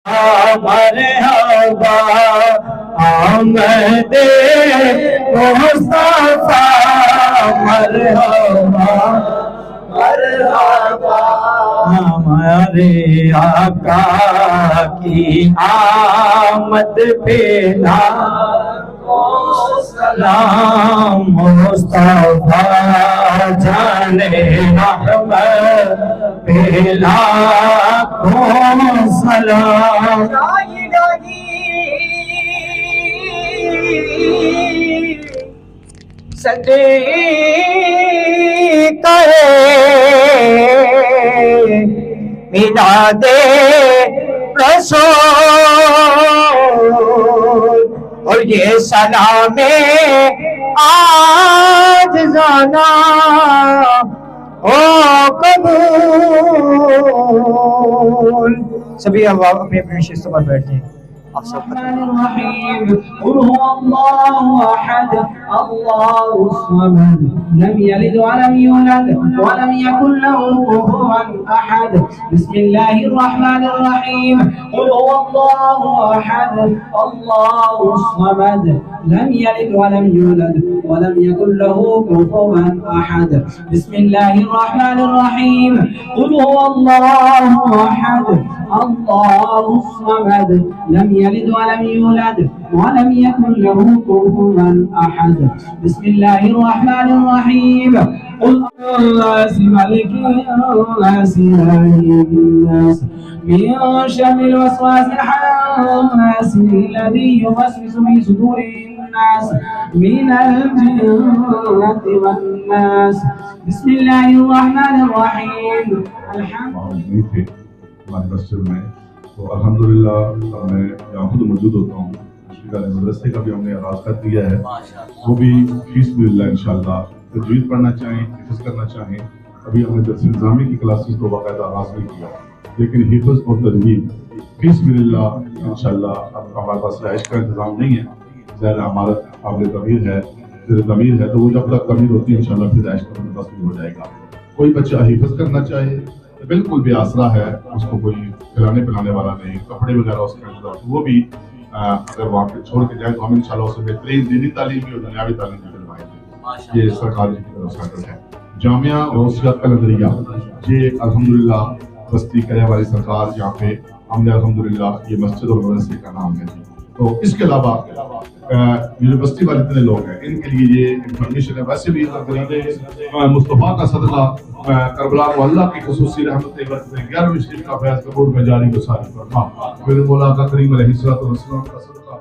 मरहबा आमदे मुस्तफा मरहबा मरहबा हमारे आका की आमद पे सलाम मुस्तफा जाने रहमत पे लाखों सलाम। सदे करे मिलादे रसूल और ये सलामे आज जाना ओ कबूल। सभी अब अपने अपने शिस्त पर बैठे हैं। आप सब قل هو الله احد الله الصمد لم يلد ولم يولد ولم يكن له كفوا احد بسم الله الرحمن الرحيم قل هو الله احد الله الصمد لم يلد ولم يولد ولم يكن له كفوا احد بسم الله الرحمن الرحيم قل هو الله احد الله الصمد لم يلد ولم يولد ولم يكن له كفوا احد بسم الله الرحمن الرحيم قل الناس ملك الناس اله الناس من شر الوسواس الخناس الذي يوسوس في صدور الناس من الجنة والناس بسم الله الرحمن الرحيم الحمد में तो अल्हम्दुलिल्लाह मैं यहाँ खुद मौजूद होता हूँ। मदरसे का भी हमने आगाज कर दिया है, वो भी फीसबिल्लाह इंशाअल्लाह तजवीद पढ़ना चाहें, हिफ्ज़ करना चाहें। अभी हमने दर्स निज़ामी की क्लासेस तो बाकायदा आगाज नहीं किया, लेकिन हिफ्ज़ और तजवीद फीसबिल्लाह इंशाअल्लाह। अब हमारे पास रिहाइश का इंतजाम नहीं है, ज़ाहिर हमारा काबिल तमीर है, ज़मीर है, तो वो जब तक तमीर होती है इंशाअल्लाह फिर रिहाइश का बंदोबस्त भी हो जाएगा। कोई बच्चा हिफ्ज़ करना चाहे बिल्कुल भी आसरा है, उसको कोई खिलाने पिलाने वाला नहीं, कपड़े वगैरह उसके अंदर, तो वो भी अगर वहाँ पे छोड़ के जाए तो हम इंशाल्लाह उसे बेहतरीन दीनी तालीम भी और दुनियावी तालीम भी दिलवाएंगे। ये सरकार की तरफ से ऑर्डर है। जामिया गौसियत कलंदरिया ये अल्हम्दुलिल्लाह बस्ती करे वाली सरकार, यहाँ पे हमने अल्हम्दुलिल्लाह ये मस्जिद और मदरसे का नाम है। तो इसके अलावा यूनिवर्सिटी वाले इतने लोग हैं, इनके लिए ये इंफॉर्मेशन है। वैसे भी मुस्तफ़ा का सदका करबला को अल्लाह की खुसूसी रहमत 11वीं शरीफ का फैज़ कबूल में जारी गुसारी फरमा। मेरे मौला का करीम अलैहिस्सलातु वस्सलाम का सदका